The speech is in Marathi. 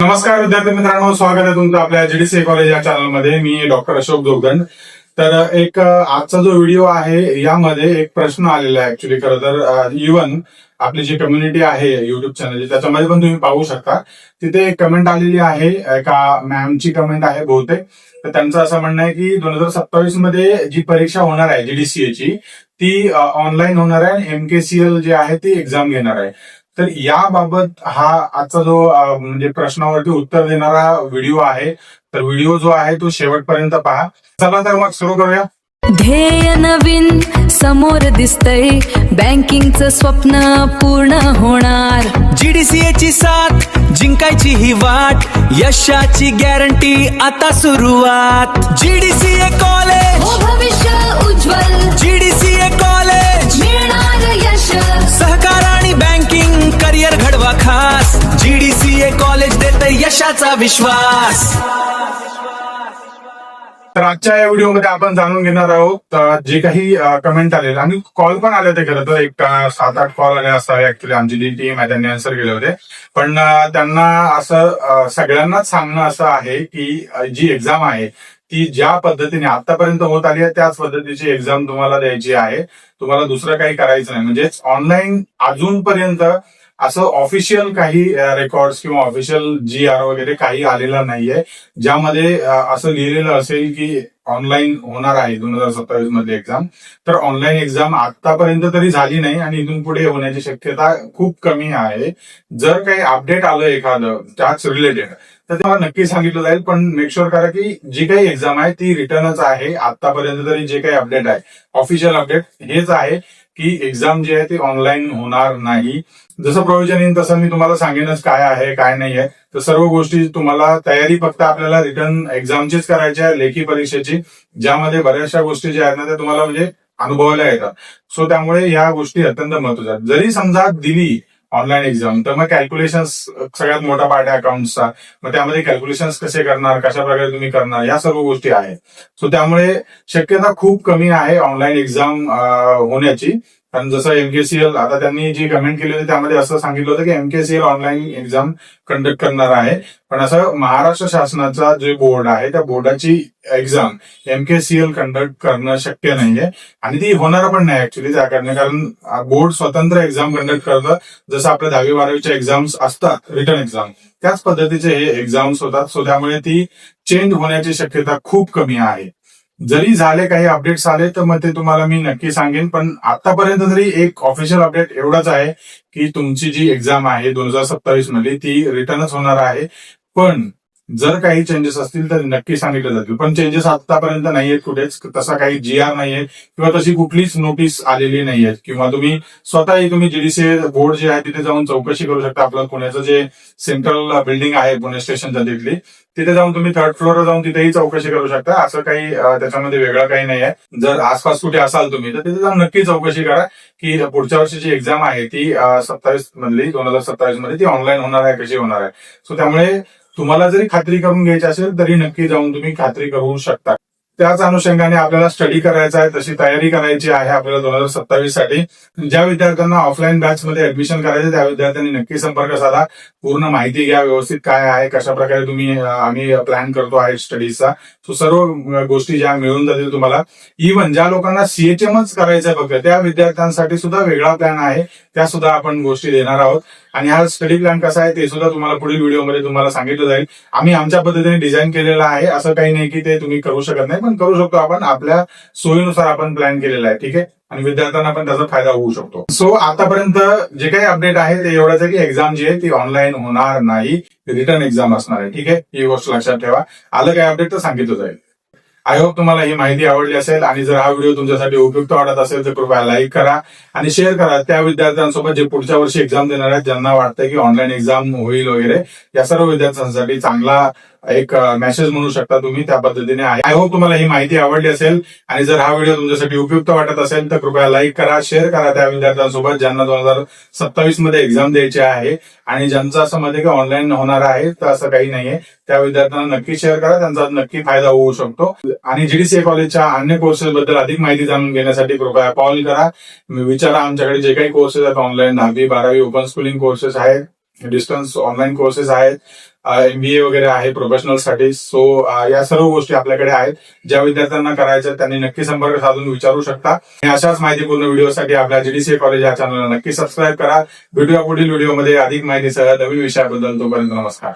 नमस्कार विद्यार्थी मित्रांनो, स्वागत आहे तुमचं आपल्या जीडीसी कॉलेज या चॅनलमध्ये. मी डॉक्टर अशोक जोगदंड. तर आजचा जो व्हिडिओ आहे यामध्ये एक प्रश्न आलेला आहे. ऍक्च्युली खरं तर इव्हन आपली जी कम्युनिटी आहे युट्यूब चॅनलची त्याच्यामध्ये पण तुम्ही पाहू शकता. तिथे एक कमेंट आलेली आहे, एका मॅमची कमेंट आहे बहुतेक. तर त्यांचं असं म्हणणं आहे की 2027 मध्ये जी परीक्षा होणार आहे जीडीसीएची ती ऑनलाईन होणार आहे. एमकेसीएल जे आहे ती एक्झाम घेणार आहे. तर याबाबत हा आजचा जो म्हणजे प्रश्नावरती उत्तर देणारा व्हिडिओ आहे. तर व्हिडिओ जो आहे तो शेवटपर्यंत पहा. चला तर मग सुरू करूया. ध्येय नवीन समोर दिसतंय, बँकिंगचं स्वप्न पूर्ण होणार. जीडीसीएची साथ जिंकायची ही वाट, यशाची गॅरंटी आता सुरुवात. जीडीसीए कॉलेज हो भविष्य उज्ज्वल, जीडीसीए कॉलेज मिळणार यश. सहकार आणि बँकिंग करिअर घडवा खास. जीडीसीए कॉलेज देते यशाचा विश्वास. तर आजच्या या व्हिडिओमध्ये आपण जाणून घेणार आहोत जे काही कमेंट आले आणि कॉल पण आले होते. खरं तर एक 7-8 कॉल आले असावे. ऍक्च्युली आमची जी टीम आहे त्यांनी आन्सर केले होते. पण त्यांना असं सगळ्यांनाच सांगणं असं आहे की जी एक्झाम आहे ती ज्या पद्धतीने आतापर्यंत होत आली आहे त्याच पद्धतीची एक्झाम तुम्हाला द्यायची आहे. तुम्हाला दुसरं काही करायचं नाही. म्हणजेच ऑनलाईन अजूनपर्यंत असं ऑफिशियल काही रेकॉर्ड्स किंवा ऑफिशियल GR वगैरे काही आलेला नाहीये ज्यामध्ये असं लिहिलेलं असेल की ऑनलाईन होणार आहे 2027 मधली एक्झाम. तर ऑनलाईन एक्झाम आतापर्यंत तरी झाली नाही आणि इथून पुढे होण्याची शक्यता खूप कमी आहे. जर काही अपडेट आलं एखादं त्याच रिलेटेड तर ते मला नक्की सांगितलं जाईल. पण मेक शुअर करा की जी काही एक्झाम आहे ती रिटर्नच आहे. आतापर्यंत तरी जे काही अपडेट आहे ऑफिशियल अपडेट हेच आहे की एक्झाम जी आहे ती ऑनलाईन होणार नाही. जसं प्रोव्हिजन येईल तसं मी तुम्हाला सांगेनच काय आहे काय नाही आहे. तर सर्व गोष्टी तुम्हाला तयारी फक्त आपल्याला रिटर्न एक्झामचीच करायची आहे, लेखी परीक्षेची, ज्यामध्ये बऱ्याचशा गोष्टी ज्या आहेत ना त्या तुम्हाला म्हणजे अनुभवायला येतात. सो त्यामुळे या गोष्टी अत्यंत महत्वाच्या आहेत. जरी समजा दिली ऑनलाईन एक्झाम तर मग कॅल्क्युलेशन्स सगळ्यात मोठा पार्ट आहे अकाउंटचा. मग त्यामध्ये कॅल्क्युलेशन्स कसे करणार, कशा प्रकारे तुम्ही करणार, या सर्व गोष्टी आहेत. सो त्यामुळे शक्यता खूप कमी आहे ऑनलाईन एक्झाम होण्याची. कारण जसं एमकेसीएल आता त्यांनी जी कमेंट केली होती त्यामध्ये असं सांगितलं होतं की एमकेसीएल ऑनलाईन एक्झाम कंडक्ट करणार आहे. पण असं महाराष्ट्र शासनाचा जे बोर्ड आहे त्या बोर्डाची एक्झाम एमकेसीएल कंडक्ट करणं शक्य नाहीये आणि ती होणार पण नाही ऍक्च्युली त्या कारण बोर्ड स्वतंत्र एक्झाम कंडक्ट करतं. जसं आपल्या 10वी-12वीच्या एक्झाम्स असतात रिटर्न एक्झाम त्याच पद्धतीचे हे एक्झाम्स होतात. सो त्यामुळे ती चेंज होण्याची शक्यता खूप कमी आहे. जरी झाले काही अपडेट्स आले तर मग ते तुम्हाला मी नक्की सांगेन. पण आतापर्यंत तरी एक ऑफिशियल अपडेट एवढाच आहे की तुमची जी एक्झाम आहे 2027 मध्ये ती रिटर्नच होणार आहे. पण जर काही चेंजेस असतील तर नक्की सांगितले जातील. पण चेंजेस आतापर्यंत नाहीयेत कुठेच. तसा काही GR नाहीये किंवा तशी कुठलीच नोटीस आलेली नाहीये. किंवा तुम्ही स्वतःही तुम्ही जीडीसीए बोर्ड जे आहे तिथे जाऊन चौकशी करू शकता. आपलं पुण्याचं जे सेंट्रल बिल्डिंग आहे पुणे स्टेशनच्या तिथली, तिथे जाऊन तुम्ही 3rd फ्लोअरवर जाऊन तिथेही चौकशी करू शकता. असं काही त्याच्यामध्ये वेगळं काही नाही आहे. जर आसपास कुठे असाल तुम्ही तर तिथे जाऊन नक्की चौकशी करा की पुढच्या वर्षीची एक्झाम आहे ती 2027 मध्ये ती ऑनलाईन होणार आहे, कशी होणार आहे. सो त्यामुळे तुम्हाला जरी खात्री करून घ्यायची असेल तरी नक्की जाऊन तुम्ही खात्री करू शकता. त्याच अनुषंगाने आपल्याला स्टडी करायचा आहे, तशी तयारी करायची आहे आपल्याला 2027 साठी. ज्या विद्यार्थ्यांना ऑफलाईन बॅच मध्ये ऍडमिशन करायचं त्या विद्यार्थ्यांनी नक्की संपर्क साधा. पूर्ण माहिती घ्या व्यवस्थित काय आहे, कशा प्रकारे आम्ही प्लॅन करतो आहे स्टडीजचा. सो सर्व गोष्टी ज्या मिळून जातील तुम्हाला. इव्हन ज्या लोकांना CHMच करायचं आहे फक्त त्या विद्यार्थ्यांसाठी सुद्धा वेगळा प्लॅन आहे. त्या सुद्धा आपण गोष्टी देणार आहोत. आणि हा स्टडी प्लॅन कसा आहे ते सुद्धा तुम्हाला पुढील व्हिडिओमध्ये तुम्हाला सांगितलं जाईल. आम्ही आमच्या पद्धतीने डिझाईन केलेला आहे. असं काही नाही की ते तुम्ही करू शकत नाही, पण करू शकतो आपण. आपल्या सोयीनुसार आपण प्लॅन केलेला आहे. ठीक आहे. आणि विद्यार्थ्यांना पण त्याचा फायदा होऊ शकतो. सो आतापर्यंत जे काही अपडेट आहे ते एवढंच आहे की एक्झाम जी आहे ती ऑनलाईन होणार नाही, रिटर्न एक्झाम असणार आहे. ठीक आहे, ही गोष्ट लक्षात ठेवा. आलं काही अपडेट तर सांगितलं जाईल. आय होप तुम्हाला ही माहिती आवडली असेल आणि जर हा व्हिडिओ तुमच्यासाठी उपयुक्त वाटत असेल तर कृपया लाईक करा आणि शेअर करा त्या विद्यार्थ्यांसोबत जे पुढच्या वर्षी एक्झाम देणार आहेत, ज्यांना वाटतंय की ऑनलाईन एक्झाम होईल वगैरे. या सर्व विद्यार्थ्यांसाठी चांगला एक मेसेज म्हणू शकता तुम्ही त्या पद्धतीने आहे. आय होप तुम्हाला ही माहिती आवडली असेल आणि जर हा व्हिडिओ तुमच्यासाठी उपयुक्त वाटत असेल तर कृपया लाईक करा, शेअर करा त्या विद्यार्थ्यांसोबत ज्यांना 2027 मध्ये एक्झाम द्यायची आहे आणि ज्यांचं असं मध्ये की ऑनलाईन होणार आहे. तर असं काही नाहीये. त्या विद्यार्थ्यांना नक्की शेअर करा, त्यांचा नक्की फायदा होऊ शकतो. आणि जीडीसीए कॉलेजच्या अन्य कोर्सेस बद्दल अधिक माहिती जाणून घेण्यासाठी कृपया कॉल करा, विचारा. आमच्याकडे जे काही कोर्सेस आहेत ऑनलाईन 10वी-12वी ओपन स्कूलिंग कोर्सेस आहेत, डिस्टन्स ऑनलाईन कोर्सेस आहेत, MBA वगैरे आहे प्रोफेशनल साठी. सो या सर्व गोष्टी आपल्याकडे आहेत. ज्या विद्यार्थ्यांना करायचं त्यांनी नक्की संपर्क साधून विचारू शकता. आणि अशाच माहितीपूर्ण व्हिडिओसाठी आपल्या GDCA कॉलेज या चॅनलला नक्की सबस्क्राईब करा. भेटूया पुढील व्हिडिओमध्ये अधिक माहितीसह नवीन विषयाबद्दल. तोपर्यंत नमस्कार.